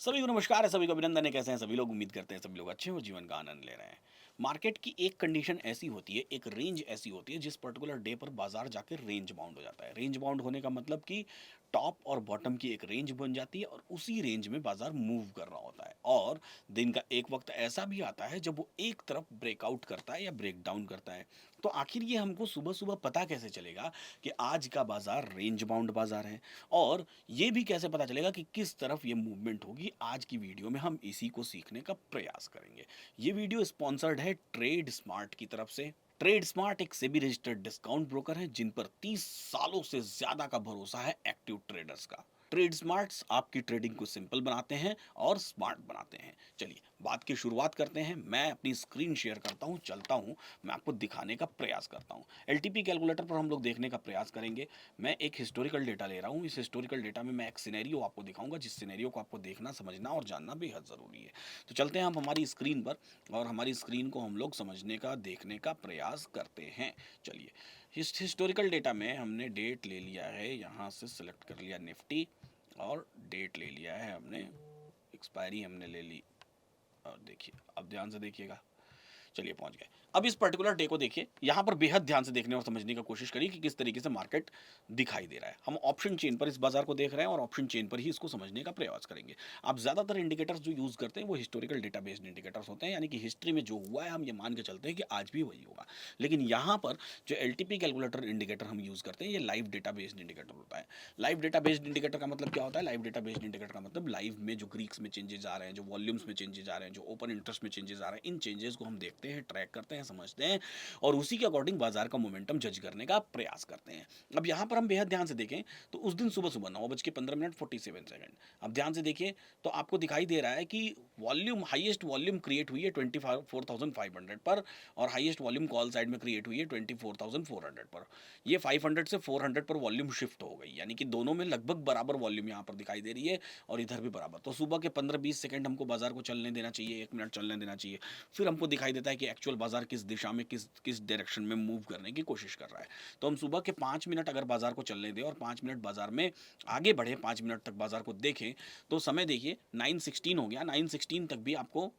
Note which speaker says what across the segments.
Speaker 1: सभी को नमस्कार है, सभी को अभिनंदन है। कैसे हैं सभी लोग? उम्मीद करते हैं सभी लोग अच्छे हो, जीवन का आनंद ले रहे हैं। मार्केट की एक कंडीशन ऐसी होती है, एक रेंज ऐसी होती है जिस पर्टिकुलर डे पर बाजार जाकर रेंज बाउंड हो जाता है। रेंज बाउंड होने का मतलब कि टॉप और बॉटम की एक रेंज बन जाती है और उसी रेंज में बाजार मूव कर रहा होता है। और दिन का एक वक्त ऐसा भी आता है जब वो एक तरफ ब्रेकआउट करता है या ब्रेक डाउन करता है। तो आखिर ये हमको सुबह सुबह पता कैसे चलेगा कि आज का बाजार रेंज बाउंड बाजार है? और ये भी कैसे पता चलेगा कि किस तरफ ये मूवमेंट होगी? आज की वीडियो में हम इसी को सीखने का प्रयास करेंगे। ये वीडियो स्पॉन्सर्ड है ट्रेड स्मार्ट की तरफ से। ट्रेड स्मार्ट एक सेबी रजिस्टर्ड डिस्काउंट ब्रोकर है जिन पर 30 सालों से ज्यादा का भरोसा है एक्टिव ट्रेडर्स का। ट्रेड स्मार्ट्स आपकी ट्रेडिंग को सिंपल बनाते हैं और स्मार्ट बनाते हैं। चलिए बात की शुरुआत करते हैं। मैं अपनी स्क्रीन शेयर करता हूं, चलता हूं, मैं आपको दिखाने का प्रयास करता हूं। एलटीपी कैलकुलेटर पर हम लोग देखने का प्रयास करेंगे। मैं एक हिस्टोरिकल डेटा ले रहा हूँ। इस हिस्टोरिकल डेटा में मैं एक सिनेरियो आपको दिखाऊंगा, जिस सिनेरियो को आपको देखना, समझना और जानना बेहद ज़रूरी है। तो चलते हैं हम हमारी स्क्रीन पर और हमारी स्क्रीन को हम लोग समझने का, देखने का प्रयास करते हैं। चलिए, इस हिस्टोरिकल डेटा में हमने डेट ले लिया है, यहाँ से सिलेक्ट कर लिया निफ्टी और डेट ले लिया है हमने, एक्सपायरी हमने ले ली। और देखिए, अब ध्यान से देखिएगा। चलिए पहुंच गए। अब इस पर्टिकुलर डे को देखिए, यहां पर बेहद ध्यान से देखने और समझने की कोशिश करिए कि किस तरीके से मार्केट दिखाई दे रहा है। हम ऑप्शन चेन पर इस बाजार को देख रहे हैं और ऑप्शन चेन पर ही इसको समझने का प्रयास करेंगे। आप ज्यादातर इंडिकेटर्स जो यूज करते हैं वो हिस्टोरिकल डेटा बेस्ड इंडिकेटर्स होते हैं, यानी कि हिस्ट्री में जो हुआ है हम ये मान के चलते हैं कि आज भी वही होगा। लेकिन यहाँ पर जो एलटीपी कैलकुलेटर इंडिकेटर हम यूज करते हैं, ये लाइव डेटा बेस्ड इंडिकेटर होता है। लाइव डेटा बेस्ड इंडिकेटर का मतलब क्या होता है? लाइव डेटा बेस्ड इंडिकेटर का मतलब लाइव में जो ग्रीक्स में चेंजेस आ रहे हैं, जो वॉल्यूम्स में चेंजेस आ रहे हैं, जो ओपन इंटरेस्ट में चेंजेस आ रहे हैं, इन चेंजेस को हम देखते हैं, ट्रैक करते हैं, समझते हैं और उसी के अकॉर्डिंग बाजार का मोमेंटम जज करने का प्रयास करते हैं। अब यहाँ पर हम बेहद ध्यान से देखें तो उस दिन सुबह सुबह 9:15 47 अब ध्यान से देखिए तो आपको दिखाई दे रहा है कि वॉल्यूम, हाईएस्ट वॉल्यूम क्रिएट हुई है 24,500 पर और हाईएस्ट वॉल्यूम कॉल साइड में क्रिएट हुई है 24,400 पर। ये 500 से 400 पर वॉल्यूम शिफ्ट हो गई, यानी कि दोनों में लगभग बराबर वॉल्यूम यहाँ पर दिखाई दे रही है और इधर भी बराबर। तो सुबह के 15-20 सेकंड हमको बाजार को चलने देना चाहिए, 1 मिनट चलने देना चाहिए। फिर हमको दिखाई देता है कि एक्चुअल बाजार किस दिशा में, किस किस डायरेक्शन में मूव करने की कोशिश कर रहा है। तो हम सुबह के 5 मिनट अगर बाजार को चलने दें और 5 मिनट बाजार में आगे बढ़े, 5 मिनट तक बाजार को देखें तो समय देखिए 9:16 हो गया। 9:16 तक भी आपको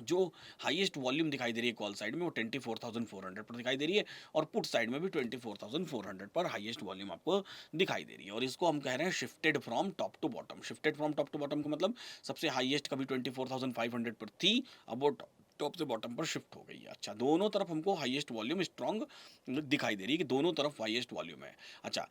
Speaker 1: जो हाईएस्ट वॉल्यूम दिखाई दे रही है कॉल साइड में वो 24,400 पर दिखाई दे रही है और पुट साइड में भी 24,400 पर हाईएस्ट वॉल्यूम आपको दिखाई दे रही है। और इसको हम कह रहे हैं shifted from top to bottom. Shifted from top to bottom का मतलब सबसे हाईएस्ट कभी 24,500 पर थी, अब वो टॉप से बॉटम पर शिफ्ट हो गई है। अच्छा, दोनों तरफ हमको हाईएस्ट वॉल्यूम स्ट्रॉन्ग दिखाई दे रही है कि दोनों तरफ हाईएस्ट वॉल्यूम है। अच्छा,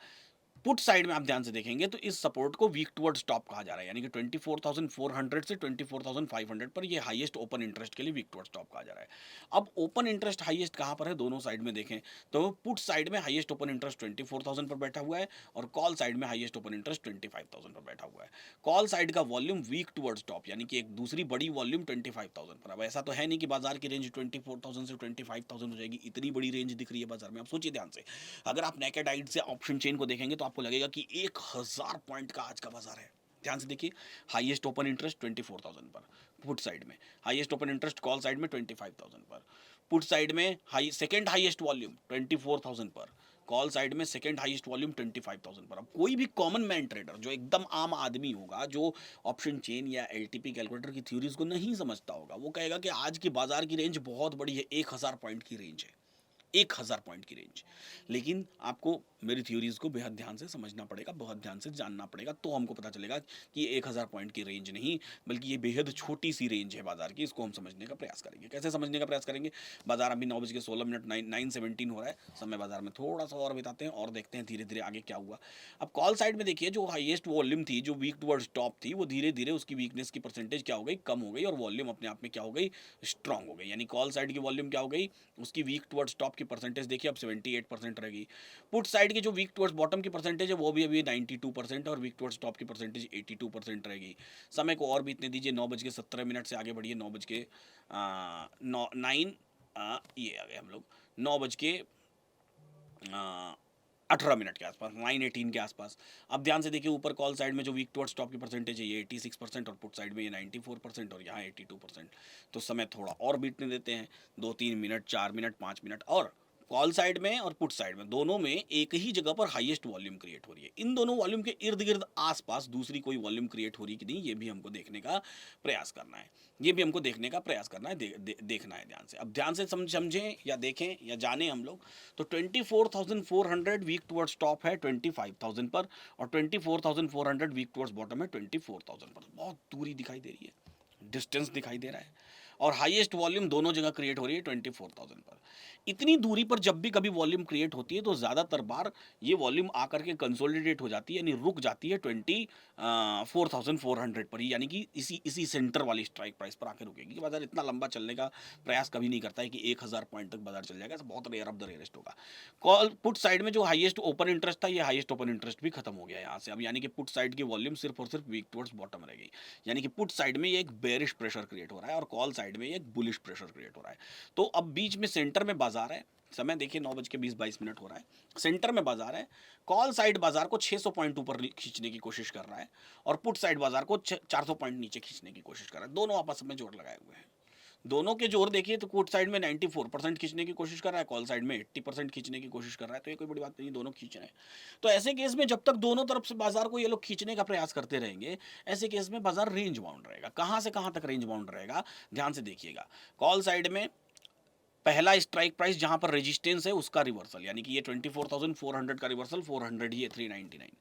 Speaker 1: पुट साइड में आप ध्यान से देखेंगे तो इस सपोर्ट को वीक टुवर्ड्स टॉप कहा जा रहा है, यानी कि 24,400 से 24,500 पर ये हाईएस्ट ओपन इंटरेस्ट के लिए वीक टुवर्ड्स टॉप कहा जा रहा है। अब ओपन इंटरेस्ट हाईएस्ट कहां पर है? दोनों साइड में देखें तो पुट साइड में हाईएस्ट ओपन इंटरेस्ट 24,000 पर बैठा हुआ है और कॉल साइड में हाईएस्ट ओपन इंटरेस्ट 25,000 पर बैठा हुआ है। कॉल साइड का वॉल्यूम वीक टुवर्ड्स टॉप, यानी कि एक दूसरी बड़ी वॉल्यूम 25,000 पर। अब ऐसा तो है नहीं कि बाजार की रेंज 24,000 से 25,000 हो जाएगी, इतनी बड़ी रेंज दिख रही है बाजार में। आप सोचिए ध्यान से, अगर आप नेकेड आइड से ऑप्शन चेन को देखेंगे तो आपको लगेगा कि 1,000 पॉइंट का आज का बाजार है। ध्यान से देखिए, हाईएस्ट ओपन इंटरेस्ट 24,000 पर पुट साइड में, highest open interest call side में 25,000 पर, पुट साइड में हाई सेकंड हाईएस्ट वॉल्यूम 24,000 पर, कॉल साइड में सेकंड हाईएस्ट वॉल्यूम 25,000 पर। अब कोई भी कॉमन मैन ट्रेडर जो एकदम आम आदमी होगा, जो ऑप्शन चेन या एलटीपी कैलकुलेटर की थ्योरीज को नहीं समझता होगा, वो कहेगा कि आज की बाजार की रेंज बहुत बड़ी है, 1,000 पॉइंट की रेंज है, 1,000 पॉइंट की रेंज। लेकिन आपको मेरी थ्योरीज को बेहद ध्यान से समझना पड़ेगा, बहुत ध्यान से जानना पड़ेगा, तो हमको पता चलेगा कि ये 1,000 पॉइंट की रेंज नहीं, बल्कि ये बेहद छोटी सी रेंज है बाजार की। इसको हम समझने का प्रयास करेंगे। कैसे समझने का प्रयास करेंगे? बाजार अभी 9:16 9:17 हो रहा है, समय बाजार में थोड़ा सा और बिताते हैं और देखते हैं धीरे धीरे आगे क्या हुआ। अब कॉल साइड में देखिए, जो हाईएस्ट वॉल्यूम थी, जो वीक टुवर्ड्स टॉप थी, वो धीरे धीरे उसकी वीकनेस की परसेंटेज क्या हो गई? कम हो गई और वॉल्यूम अपने आप में क्या हो गई? स्ट्रांग हो गई। यानी कॉल साइड की वॉल्यूम क्या हो गई? उसकी वीक टुवर्ड्स टॉप की परसेंटेज देखिए अब 78% रहेगी। पुट साइड की जो वीक टुवर्ड्स बॉटम की परसेंटेज है वो भी अभी 92% और वीक टुवर्ड्स टॉप की परसेंटेज 82% रहेगी। समय को और बीतने दीजिए, 9:17 से आगे बढ़िए, 9 बज के नौ नाइन ये आ गए हम लोग 9 बज के 18 मिनट के आसपास, 9:18 के आसपास। अब ध्यान से देखिए, ऊपर कॉल साइड में जो वीक टुवर्ड्स टॉप की परसेंटेज है ये 86% और पुट साइड में ये 94% और यहाँ 82%। तो समय थोड़ा और बीतने देते हैं, 2-3 मिनट, 4 मिनट, 5 मिनट और कॉल साइड में और पुट साइड में दोनों में एक ही जगह पर हाईएस्ट वॉल्यूम क्रिएट हो रही है। इन दोनों वॉल्यूम के इर्द गिर्द आसपास दूसरी कोई वॉल्यूम क्रिएट हो रही कि नहीं, ये भी हमको देखने का प्रयास करना है। ये भी हमको देखने का प्रयास करना है, देखना है ध्यान से। अब ध्यान से समझें या देखें या जानें हम लोग, तो 24,400 वीक टुवर्ड्स टॉप है 25,000 पर, और 24,400 वीक टुवर्ड्स बॉटम है 24,000 पर। बहुत दूरी दिखाई दे रही है, डिस्टेंस दिखाई दे रहा है, और हाईएस्ट वॉल्यूम दोनों जगह क्रिएट हो रही है 24,000 पर। इतनी दूरी पर जब भी कभी वॉल्यूम क्रिएट होती है तो ज़्यादातर बार ये वॉल्यूम आकर के कंसोलिडेट हो जाती है, यानी रुक जाती है 24,400 पर ही, यानी कि इसी सेंटर वाली स्ट्राइक प्राइस पर आकर रुकेगी। कि बाजार इतना लंबा चलने का प्रयास कभी नहीं करता है कि 1,000 पॉइंट तक बाजार चल जाएगा, ऐसा बहुत रेयर ऑफ द रेयरेस्ट होगा। कॉल पुट साइड में जो हाईएस्ट ओपन इंटरेस्ट था, ये हाईएस्ट ओपन इंटरेस्ट भी खत्म हो गया यहाँ से। अब यानी कि पुट साइड की वॉल्यूम सिर्फ और सिर्फ वीक टुवर्ड्स बॉटम रह गई, यानी कि पुट साइड में ये एक बेरिश प्रेशर क्रिएट हो रहा है और कॉल साइड में ये एक बुलिश प्रेशर क्रिएट हो रहा है। तो अब बीच में सेंटर में बाजार है, समय देखिए 9:20-22 हो रहा है, सेंटर में बाजार है। कॉल साइड बाजार को 600 पॉइंट ऊपर खींचने की कोशिश कर रहा है और पुट साइड बाजार को 400 पॉइंट नीचे खींचने की कोशिश कर रहा है। दोनों आपस में जोर लगाए हुए हैं। दोनों के जोर देखिए तो पुट साइड में 94% खींचने की कोशिश कर रहा है, कॉल साइड में 80% खींचने की कोशिश कर रहा है। तो ये कोई बड़ी बात नहीं, दोनों खींच रहे हैं। तो ऐसे केस में जब तक दोनों तरफ से बाजार को ये लोग खींचने का प्रयास करते रहेंगे, ऐसे केस में बाजार रेंज बाउंड रहेगा। कहां से कहां तक रेंज बाउंड रहेगा, ध्यान से देखिएगा। कॉल साइड में पहला स्ट्राइक प्राइस जहां पर रेजिस्टेंस है उसका रिवर्सल, यानी कि ये 24,400 का रिवर्सल, 400 ही है 399,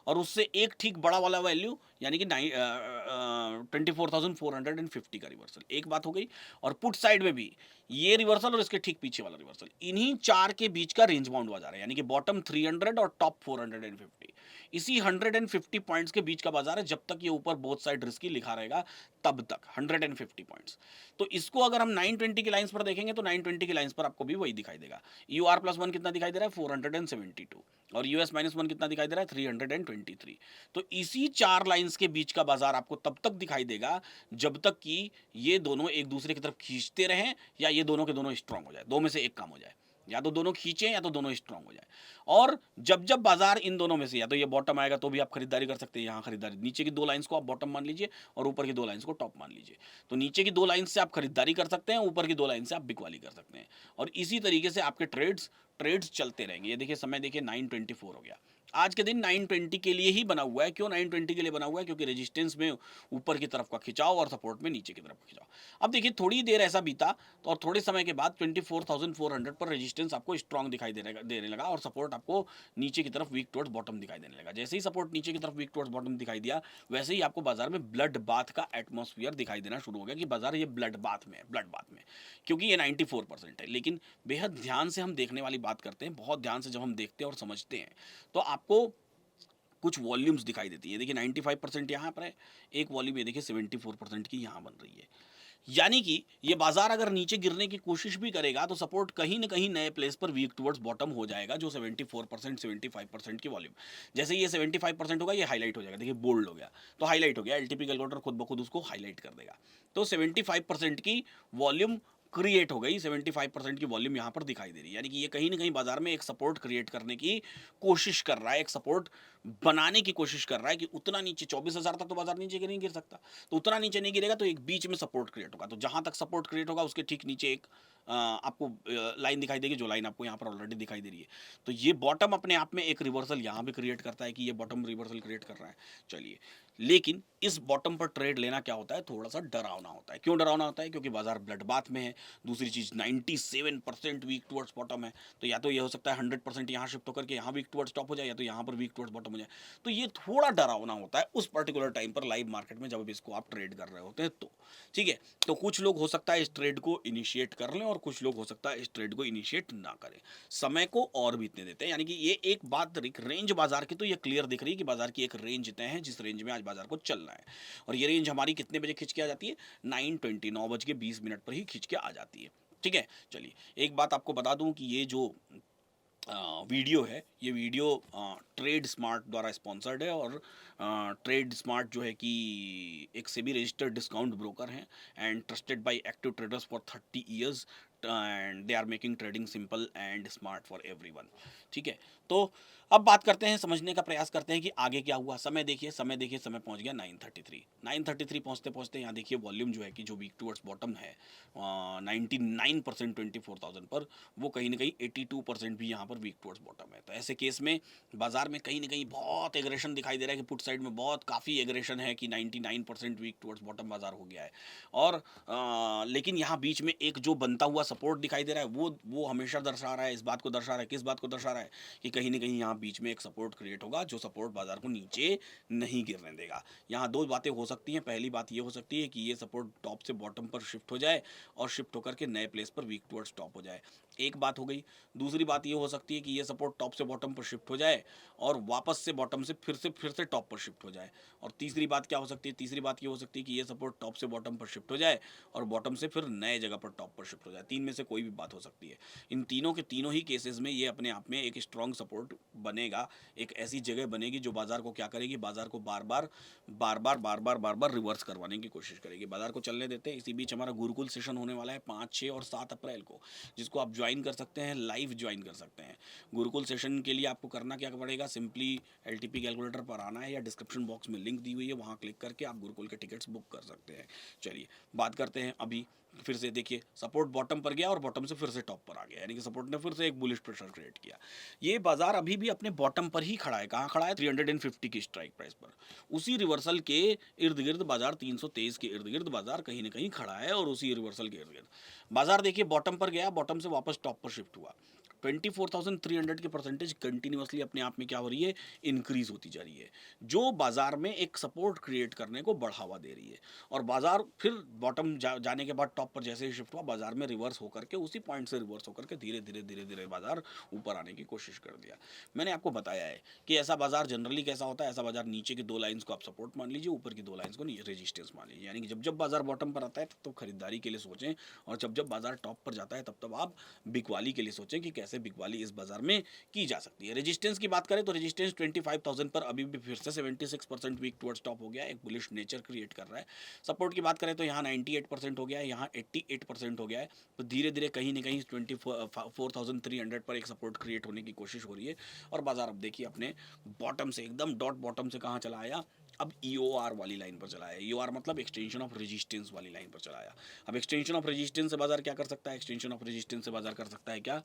Speaker 1: और उससे एक ठीक बड़ा वाला वैल्यू यानी कि 24,450 का रिवर्सल। एक बात हो गई। और पुट साइड में भी ये रिवर्सल और इसके ठीक पीछे वाला रिवर्सल, इन्हीं चार के बीच का रेंज बाउंड बाजार है, यानी कि बॉटम 300 और टॉप 450, इसी 150 पॉइंट्स के बीच का बाजार है। जब तक ये ऊपर बोथ साइड रिस्की लिखा रहेगा तब तक 150 पॉइंट्स। तो इसको अगर हम 920 की लाइंस पर देखेंगे तो 920 की लाइंस पर आपको भी वही दिखाई देगा। UR+1 कितना दिखाई दे रहा है, 472, और US-1 कितना दिखाई दे रहा है, 323। तो इसी चार लाइंस के बीच का बाजार आपको तब तक दिखाई देगा जब तक कि ये दोनों एक दूसरे की तरफ खींचते रहें, या ये दोनों के दोनों स्ट्रांग हो जाए, दो में से एक काम हो जाए, या तो दोनों खींचे या तो दोनों स्ट्रांग हो जाए। और जब जब बाजार इन दोनों में से या तो ये बॉटम आएगा तो भी आप खरीदारी कर सकते हैं, यहाँ खरीदारी, नीचे की दो लाइंस को आप बॉटम मान लीजिए और ऊपर की दो लाइंस को टॉप मान लीजिए। तो नीचे की दो लाइन से आप खरीदारी कर सकते हैं, ऊपर की दो लाइन से आप बिकवाली कर सकते हैं, और इसी तरीके से आपके ट्रेड्स चलते रहेंगे। ये देखिए समय देखिए 9:24 हो गया। आज के दिन 9:20 के लिए ही बना हुआ है। क्यों 9:20 के लिए बना हुआ है? क्योंकि रेजिस्टेंस में ऊपर की तरफ का खिंचाव और सपोर्ट में नीचे की तरफ का खिंचाव। अब देखिए थोड़ी देर ऐसा बीता तो और थोड़े समय के बाद 24,400 पर रेजिस्टेंस आपको स्ट्रांग दिखाई देने लगा और सपोर्ट आपको नीचे की तरफ वीक टुवर्ड्स बॉटम दिखाई देने लगा। जैसे ही सपोर्ट नीचे की तरफ वीक टुवर्ड्स बॉटम दिखाई दिया, वैसे ही आपको बाजार में ब्लड बाथ का एटमॉस्फेयर दिखाई देना शुरू हो गया कि बाजार ये ब्लड बाथ में है, क्योंकि ये 94% है। लेकिन बेहद ध्यान से हम देखने वाली बात करते हैं, बहुत ध्यान से जब हम देखते हैं और समझते हैं तो आपको कुछ वॉल्यूम्स दिखाई देती है। देखिए 95% यहाँ पर है, एक वॉल्यूम ये देखिए 74% की यहाँ बन रही है। यानी कि ये बाजार अगर नीचे गिरने की कोशिश भी करेगा तो सपोर्ट कहीं ना कहीं नए प्लेस पर वीक टुवर्ड्स बॉटम हो जाएगा, जो 74% 75% की वॉल्यूम। जैसे ये 75% होगा, ये हाईलाइट हो जाएगा, देखिए बोल्ड हो गया, तो हाईलाइट हो गया, एलटीपी कैलकुलेटर खुद ब खुद उसको हाईलाइट कर देगा। तो 75% की वॉल्यूम क्रिएट हो गई, 75% की वॉल्यूम यहाँ पर दिखाई दे रही है, यानी कि ये कहीं ना कहीं बाजार में एक सपोर्ट क्रिएट करने की कोशिश कर रहा है, एक सपोर्ट बनाने की कोशिश कर रहा है कि उतना नीचे 24,000 तक तो बाजार नीचे नहीं गिर सकता, तो उतना नीचे नहीं गिरेगा तो एक बीच में सपोर्ट क्रिएट होगा। तो जहां तक सपोर्ट क्रिएट होगा उसके ठीक नीचे एक आपको लाइन दिखाई देगी, जो लाइन आपको यहाँ पर ऑलरेडी दिखाई दे रही है। तो ये बॉटम अपने आप में एक रिवर्सल यहाँ भी क्रिएट करता है कि ये बॉटम रिवर्सल क्रिएट कर रहा है। चलिए, लेकिन इस बॉटम पर ट्रेड लेना क्या होता है, थोड़ा सा डरावना होता है। क्यों डरावना होता है? क्योंकि बाजार ब्लड बाथ में है। दूसरी चीज 97% वीक टुवर्ड्स बॉटम है, तो या तो ये हो सकता है 100% यहाँ शिफ्ट होकर के यहाँ वीक टुवर्ड्स टॉप हो जाए, या तो यहाँ पर वीक टुवर्ड्स बॉटम हो जाए। तो ये थोड़ा डरावना होता है उस पर्टिकुलर टाइम पर लाइव मार्केट में जब इसको आप ट्रेड कर रहे होते हैं तो। ठीक है, तो कुछ लोग हो सकता है इस ट्रेड को इनिशिएट कर लें और कुछ लोग हो सकता है इस ट्रेड को इनिशिएट ना करें, समय को और बीतने देते हैं। यानी कि ये एक बात रेंज बाजार की तो ये क्लियर दिख रही है कि बाजार की एक रेंज तय है जिस रेंज में आज बाजार को चलना है, और ये रेंज हमारी कितने बजे खींच के आ जाती है? 9:20, 9:20 पर ही खींच के आ जाती है। ठीक है, चलिए एक बात आपको बता दूं कि ये जो वीडियो है, ये वीडियो ट्रेड स्मार्ट द्वारा स्पॉन्सर्ड है, और ट्रेड स्मार्ट जो है कि एक सेबी रजिस्टर्ड डिस्काउंट ब्रोकर हैं and trusted by active traders for 30 years. And they are making trading simple and smart for everyone. ठीक है, तो अब बात करते हैं, समझने का प्रयास करते हैं कि आगे क्या हुआ। समय देखिए, समय देखिए, समय पहुंच गया 9:33। 9:33 पहुंचते पहुंचते यहाँ देखिए वॉल्यूम जो है कि जो वीक टूवर्ड्स बॉटम है 99% 24,000 पर, वो कहीं ना कहीं 82% भी यहाँ पर वीक टूवर्ड्स बॉटम है। तो ऐसे केस में बाजार में कहीं ना कहीं बहुत एग्रेशन दिखाई दे रहा है कि पुट साइड में बहुत काफ़ी एग्रेशन है कि 99% वीक टूवर्ड्स बॉटम बाजार हो गया है। और लेकिन यहाँ बीच में एक जो बनता हुआ सपोर्ट दिखाई दे रहा है वो हमेशा दर्शा रहा है, इस बात को दर्शा रहा है, किस बात को दर्शा रहा है कि कहीं ना कहीं यहाँ बीच में एक सपोर्ट क्रिएट होगा जो सपोर्ट बाजार को नीचे नहीं गिरने देगा। यहाँ दो बातें हो सकती हैं। पहली बात ये हो सकती है कि ये सपोर्ट टॉप से बॉटम पर शिफ्ट हो जाए और शिफ्ट होकर के नए प्लेस पर वीक टुवर्ड्स टॉप हो जाए, एक बात हो गई। दूसरी बात ये हो सकती है कि ये सपोर्ट टॉप से बॉटम पर शिफ्ट हो जाए और वापस से बॉटम से फिर से टॉप पर शिफ्ट हो जाए। और तीसरी बात क्या हो सकती है, तीसरी बात ये हो सकती है कि ये सपोर्ट टॉप से बॉटम पर शिफ्ट हो जाए और बॉटम से फिर नए जगह पर टॉप पर शिफ्ट हो जाए। तीन में से कोई भी बात हो सकती है। इन तीनों के तीनों ही केसेस में ये अपने आप में एक स्ट्रॉन्ग सपोर्ट बनेगा, एक ऐसी जगह बनेगी जो बाजार को क्या करेगी, बाजार को बार बार रिवर्स करवाने की कोशिश करेगी। बाजार को चलने देते हैं। इसी बीच हमारा गुरुकुल सेशन होने वाला है 5, 6 और 7 अप्रैल को, जिसको आप ज्वाइन कर सकते हैं, लाइव ज्वाइन कर सकते हैं। गुरुकुल सेशन के लिए आपको करना क्या पड़ेगा, सिंपली एलटीपी कैलकुलेटर पर आना है या डिस्क्रिप्शन बॉक्स में लिंक दी हुई है, वहाँ क्लिक करके आप गुरुकुल के टिकट्स बुक कर सकते हैं। चलिए बात करते हैं अभी फिर से। देखिए सपोर्ट बॉटम पर गया और बॉटम से फिर से टॉप पर आ गया, यानी कि सपोर्ट ने फिर से एक बुलिश प्रेशर क्रिएट किया। ये बाजार अभी भी अपने बॉटम पर ही खड़ा है। कहाँ खड़ा है, 350 की स्ट्राइक प्राइस पर। उसी रिवर्सल के इर्द गिर्द बाजार, 323 के इर्द गिर्द बाजार कहीं ना कहीं खड़ा है और उसी रिवर्सल के इर्द गिर्द बाजार देखिए बॉटम पर गया, बॉटम से वापस टॉप पर शिफ्ट हुआ। 24,300 की परसेंटेज कंटिन्यूसली अपने आप में क्या हो रही है, इंक्रीज होती जा रही है, जो बाजार में एक सपोर्ट क्रिएट करने को बढ़ावा दे रही है। और बाजार फिर बॉटम जाने के बाद टॉप पर जैसे ही शिफ्ट हुआ, बाजार में रिवर्स होकर के उसी पॉइंट से रिवर्स होकर के धीरे धीरे बाजार ऊपर आने की कोशिश कर दिया। मैंने आपको बताया है कि ऐसा बाजार जनरली कैसा होता है। ऐसा बाजार नीचे की दो लाइंस को आप सपोर्ट मान लीजिए, ऊपर की दो लाइंस को रेजिस्टेंस मान लीजिए। यानी कि जब बाजार बॉटम पर आता है तो खरीदारी के लिए सोचें, और जब बाजार टॉप पर जाता है तब आप बिकवाली के लिए सोचें कि कैसे बिकवाली इस बाजार में की जा सकती है। रेजिस्टेंस की बात करें तो रेजिस्टेंस 25,000 पर अभी भी फिर से 76% वीक टुवर्ड्स टॉप हो गया है, एक बुलिश नेचर क्रिएट कर रहा है। सपोर्ट की बात करें तो यहाँ 98% हो गया है, यहाँ 88% हो गया है। तो धीरे धीरे कहीं ना कहीं 24,300 पर एक सपोर्ट क्रिएट होने की कोशिश हो रही है। और बाजार अब देखिए अपने बॉटम से, एकदम डॉट बॉटम से कहाँ चला आया, अब EOR वाली लाइन पर चला है। EOR मतलब एक्सटेंशन ऑफ रेजिस्टेंस वाली लाइन पर चला आया। अब एक्सटेंशन ऑफ रेजिस्टेंस से बाजार क्या कर सकता है, एक्सटेंशन ऑफ रेजिस्टेंस से बाजार कर सकता है क्या,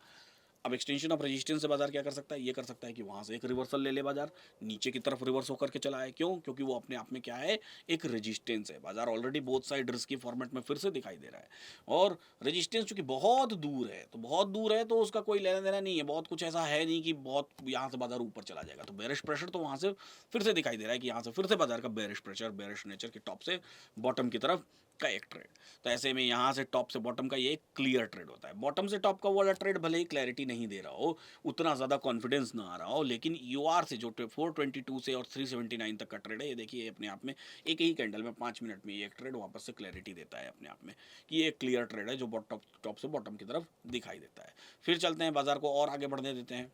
Speaker 1: अब एक्सटेंशन ऑफ रेजिस्टेंस से बाजार क्या कर सकता है, ये कर सकता है कि वहाँ से एक रिवर्सल ले ले बाजार, नीचे की तरफ रिवर्स होकर के चला है। क्यों, क्योंकि वो अपने आप में क्या है, एक रेजिस्टेंस है। बाजार ऑलरेडी बोथ साइड रिस्क की फॉर्मेट में फिर से दिखाई दे रहा है। और रेजिस्टेंस चूंकि बहुत दूर है, तो बहुत दूर है तो उसका कोई लेना देना नहीं है, बहुत कुछ ऐसा है नहीं कि बहुत यहाँ से बाजार ऊपर चला जाएगा। तो बेरिश प्रेशर तो वहाँ से फिर से दिखाई दे रहा है कि यहाँ से फिर से बाजार का बेरिश प्रेशर, बेरिश नेचर के टॉप से बॉटम की तरफ का एक ट्रेड। तो ऐसे में यहाँ से टॉप से बॉटम का ये एक क्लियर ट्रेड होता है। बॉटम से टॉप का वाला ट्रेड भले ही क्लैरिटी नहीं दे रहा हो, उतना ज़्यादा कॉन्फिडेंस ना आ रहा हो, लेकिन EOR से जो 422 से और 379 तक का ट्रेड है, ये देखिए अपने आप में एक ही कैंडल में 5 मिनट में ये एक ट्रेड वापस से क्लैरिटी देता है अपने आप में कि ये एक क्लियर ट्रेड है जो टॉप से बॉटम की तरफ दिखाई देता है। फिर चलते हैं, बाजार को और आगे बढ़ने देते हैं,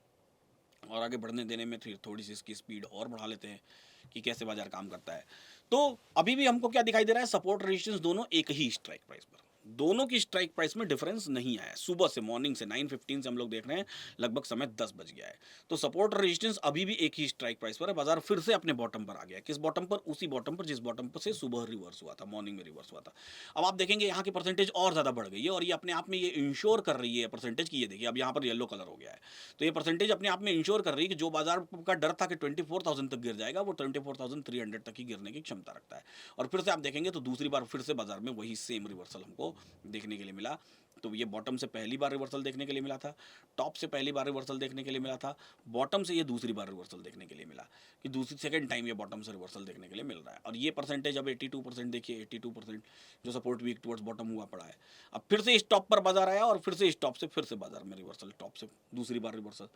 Speaker 1: और आगे बढ़ने देने में फिर थोड़ी सी इसकी स्पीड और बढ़ा लेते हैं कि कैसे बाजार काम करता है। तो अभी भी हमको क्या दिखाई दे रहा है, सपोर्ट रेजिस्टेंस दोनों एक ही स्ट्राइक प्राइस पर, दोनों की स्ट्राइक प्राइस में डिफरेंस नहीं आया। सुबह से, मॉर्निंग से 9:15 से हम लोग देख रहे हैं, लगभग समय 10 बज गया है। तो सपोर्ट और रेजिस्टेंस अभी भी एक ही स्ट्राइक प्राइस पर है। बाजार फिर से अपने बॉटम पर आ गया। किस बॉटम पर, उसी बॉटम पर जिस बॉटम पर से सुबह रिवर्स हुआ था, मॉर्निंग में रिवर्स हुआ था। अब आप देखेंगे यहाँ की परसेंटेज और ज़्यादा बढ़ गई है, और ये अपने आप में ये इंश्योर कर रही है परसेंटेज की, ये देखिए अब यहाँ पर येलो कलर हो गया है। तो ये परसेंटेज अपने आप में इंश्योर कर रही है कि जो बाजार का डर था कि 24,000 तक गिर जाएगा, वो 24,300 तक ही गिरने की क्षमता रखता है। और फिर से आप देखेंगे तो दूसरी बार फिर से बाजार में वही सेम रिवर्सल हमको देखने के लिए मिला। तो ये बॉटम से पहली बार रिवर्सल देखने के लिए मिला था, टॉप से पहली बार रिवर्सल देखने के लिए मिला था, बॉटम से ये दूसरी बार रिवर्सल देखने के लिए मिला, कि दूसरी सेकंड टाइम ये बॉटम से रिवर्सल देखने के लिए मिल रहा है। और ये परसेंटेज अब 82% देखिए, 82% जो सपोर्ट वीक टुवर्ड्स बॉटम हुआ पड़ा है। अब फिर से इस टॉप पर बाजार आया और फिर से इस टॉप से फिर से बाजार में रिवर्सल, टॉप से दूसरी बार रिवर्सल।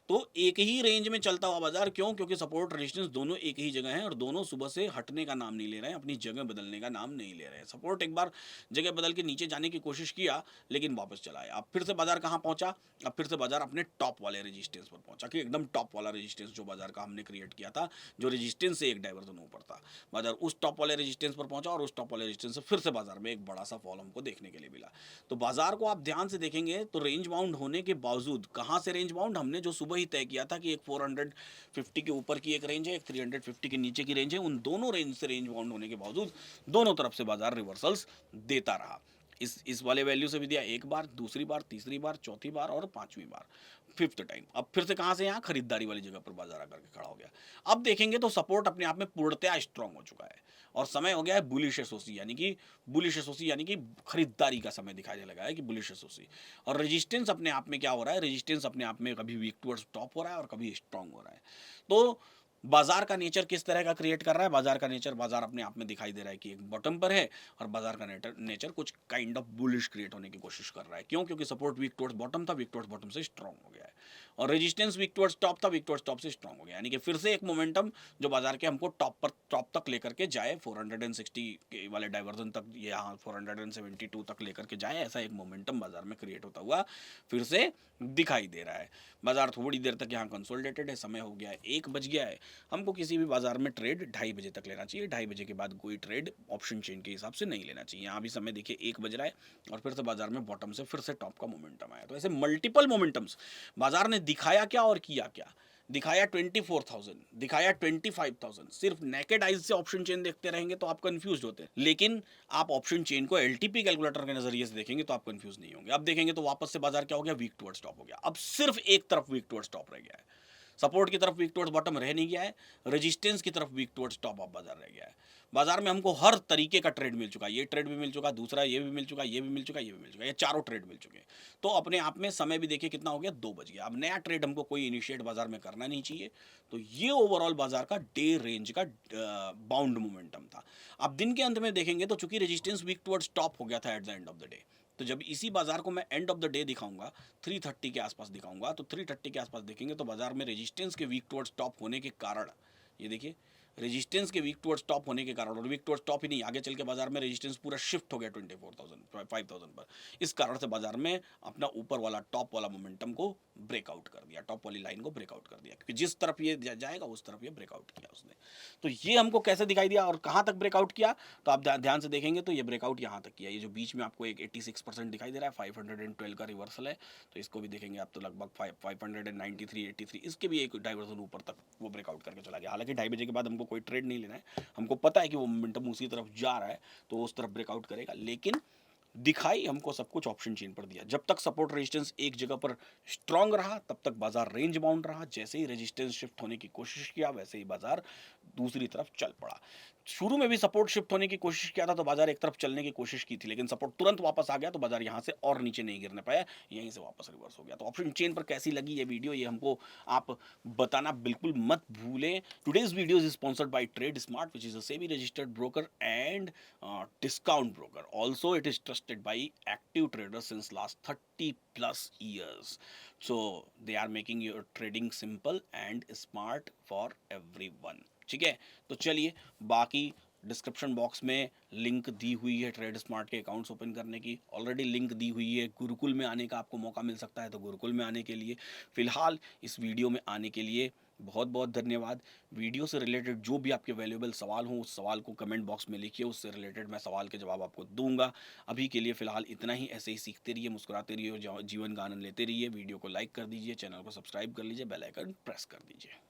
Speaker 1: तो एक ही रेंज में चलता हुआ बाजार, क्यों, क्योंकि सपोर्ट रेजिस्टेंस दोनों एक ही जगह हैं और दोनों सुबह से हटने का नाम नहीं ले रहे हैं, अपनी जगह बदलने का नाम नहीं ले रहे हैं। सपोर्ट एक बार जगह बदल के नीचे जाने की कोशिश किया, लेकिन वापस चला आया। अब फिर से बाजार कहाँ पहुंचा, अब फिर से बाजार अपने टॉप वाले रेजिस्टेंस पर पहुंचा कि एकदम टॉप वाला रेजिस्टेंस जो बाजार का हमने क्रिएट किया था, जो रेजिस्टेंस से एक डाइवर्जन ऊपर था, बाजार उस टॉप वाले रेजिस्टेंस पर पहुंचा और उस टॉप वाले रेजिस्टेंस से फिर से बाजार में एक बड़ा सा फॉल हमको देखने के लिए मिला। तो बाजार को आप ध्यान से देखेंगे तो रेंज बाउंड होने के बावजूद, कहाँ से रेंज बाउंड, हमने जो सुबह ही तय किया था कि एक 450 के ऊपर की एक रेंज है, एक 350 के नीचे की रेंज है, उन दोनों रेंज से रेंज बाउंड होने के बावजूद दोनों तरफ से बाजार रिवर्सल्स देता रहा। इस वाले वैल्यू से भी दिया एक बार, दूसरी बार, तीसरी बार, चौथी बार और पांचवी बार, फिफ्थ टाइम। अब फिर से कहां से, यहाँ खरीदारी वाली जगह पर बाजार आकर के खड़ा हो गया। अब देखेंगे तो सपोर्ट अपने आप में पूर्णतया स्ट्रांग हो चुका है और समय हो गया है बुलिश एसओसी, यानी कि खरीदारी का समय दिखाई लगा है कि बुलिश एसओसी। और रेजिस्टेंस अपने आप में क्या हो रहा है, रेजिस्टेंस अपने आप में कभी वीक टुवर्ड्स टॉप हो रहा है और कभी स्ट्रांग हो रहा है। तो बाजार का नेचर किस तरह का क्रिएट कर रहा है, बाजार का नेचर, बाजार अपने आप में दिखाई दे रहा है कि एक बॉटम पर है और बाजार का नेचर कुछ काइंड ऑफ बुलिश क्रिएट होने की कोशिश कर रहा है। क्यों? क्योंकि सपोर्ट वीक टुवर्ड्स बॉटम था, वीक टुवर्ड्स बॉटम से स्ट्रांग हो गया है, और रेजिस्टेंस वीक टुवर्ड्स टॉप था, वीक टुवर्ड्स टॉप से स्ट्रांग हो गया। यानी कि फिर से एक मोमेंटम जो बाजार के हमको टॉप तक लेकर के जाए, 460 के वाले डाइवर्जन तक, यहाँ 472 तक लेकर के जाए, ऐसा एक मोमेंटम बाजार में क्रिएट होता हुआ फिर से दिखाई दे रहा है। बाजार थोड़ी देर तक यहाँ कंसोलिडेटेड है, समय हो गया है 1 बज गया है। हमको किसी भी बाजार में ट्रेड 2:30 बजे तक लेना चाहिए, 2:30 बजे के बाद कोई ट्रेड ऑप्शन चेन के हिसाब से नहीं लेना चाहिए। यहाँ भी समय देखिए 1 बज रहा है और फिर से बाजार में बॉटम से फिर से टॉप का मोमेंटम आया। तो ऐसे मल्टीपल मोमेंटम्स बाजार ने दिखाया क्या और किया क्या, दिखाया 24,000, दिखाया 25,000। सिर्फ नेकेड आइज से ऑप्शन चेन देखते रहेंगे तो आप कंफ्यूज होते हैं, लेकिन आप ऑप्शन चेन को एलटीपी कैलकुलेटर के नजरिए से देखेंगे तो आप कंफ्यूज नहीं होंगे। अब देखेंगे तो वापस से बाजार क्या हो गया, वीक टुवर्ड्स टॉप हो गया। अब सिर्फ एक तरफ वीक टुवर्ड्स टॉप रह गया है, सपोर्ट की तरफ वीक टुवर्ड्स बॉटम रह नहीं गया है, रेजिस्टेंस की तरफ वीक टुवर्ड्स टॉप ऑफ बाजार रह गया है। बाजार में हमको हर तरीके का ट्रेड मिल चुका है, ये ट्रेड भी मिल चुका, दूसरा ये भी मिल चुका, ये भी मिल चुका, ये भी मिल चुका, ये चारों ट्रेड मिल चुके हैं। तो अपने आप में समय भी देखिए कितना हो गया, 2 बज गया। अब नया ट्रेड हमको कोई इनिशिएट बाजार में करना नहीं चाहिए। तो ये ओवरऑल बाजार का डे रेंज का बाउंड मोमेंटम था। अब दिन के अंत में देखेंगे तो चूंकि रेजिस्टेंस वीक टुवर्ड्स टॉप हो गया था at the end of the day, तो जब इसी बाजार को मैं एंड ऑफ द डे दिखाऊंगा, 330 के आसपास दिखाऊंगा, तो 330 के आसपास देखेंगे तो बाजार में रेजिस्टेंस के वीक टुवर्ड्स टॉप होने के कारण, ये देखिए रेजिस्टेंस के वीक टुवर्ड्स टॉप होने के कारण, और वीक टुवर्ड्स टॉप ही नहीं, आगे चल के बाजार में रेजिस्टेंस पूरा शिफ्ट हो गया 24,000 5,000 पर। इस कारण से बाजार में अपना ऊपर वाला टॉप वाला मोमेंटम को ब्रेकआउट कर दिया, टॉप वाली लाइन को ब्रेकआउट कर दिया, क्योंकि जिस तरफ ये जाएगा उस तरफ ये ब्रेकआउट किया उसने। तो ये हमको कैसे दिखाई दिया और कहाँ तक ब्रेकआउट किया, तो आप ध्यान से देखेंगे तो ये ब्रेकआउट यहाँ तक किया। ये जो बीच में आपको एक 86% दिखाई दे रहा है, 512 का रिवर्सल है, तो इसको भी देखेंगे आप तो लगभग 593 83, इसके भी एक डाइवर्जन ऊपर तक वो ब्रेकआउट करके चला गया। हालांकि 2:30 बजे के बाद हमको कोई ट्रेड नहीं लेना है, हमको पता है कि वो मोमेंटम उसी तरफ जा रहा है तो उस तरफ ब्रेकआउट करेगा, लेकिन दिखाई हमको सब कुछ ऑप्शन चेन पर दिया। जब तक सपोर्ट रेजिस्टेंस एक जगह पर स्ट्रांग रहा तब तक बाजार रेंज बाउंड रहा, जैसे ही रेजिस्टेंस शिफ्ट होने की कोशिश किया वैसे ही बाजार दूसरी तरफ चल पड़ा। शुरू में भी सपोर्ट शिफ्ट होने की कोशिश किया था तो बाजार एक तरफ चलने की कोशिश की थी, लेकिन सपोर्ट तुरंत वापस आ गया तो बाजार यहां से और नीचे नहीं गिरने पाया, यहीं से वापस रिवर्स हो गया। तो ऑप्शन चेन पर कैसी लगी ये वीडियो, ये हमको आप बताना बिल्कुल मत भूलें। Today's video is sponsored by trade smart, which is a SEBI registered broker and discount broker. Also, it is trusted by active traders since last 30 plus years. So they are making your trading simple and smart for everyone. ठीक है, तो चलिए बाकी description box में link दी हुई है trade smart के accounts open करने की, ऑलरेडी लिंक दी हुई है। गुरुकुल में आने का आपको मौका मिल सकता है तो गुरुकुल में आने के लिए, फिलहाल इस वीडियो में आने के लिए बहुत बहुत धन्यवाद। वीडियो से रिलेटेड जो भी आपके वैल्यूएबल सवाल हो उस सवाल को कमेंट बॉक्स में लिखिए, उससे रिलेटेड मैं सवाल के जवाब आपको दूंगा। अभी के लिए फ़िलहाल इतना ही, ऐसे ही सीखते रहिए, मुस्कुराते रहिए, जीवन का आनंद लेते रहिए। वीडियो को लाइक कर दीजिए, चैनल को सब्सक्राइब कर लीजिए, बेल आइकन प्रेस कर दीजिए।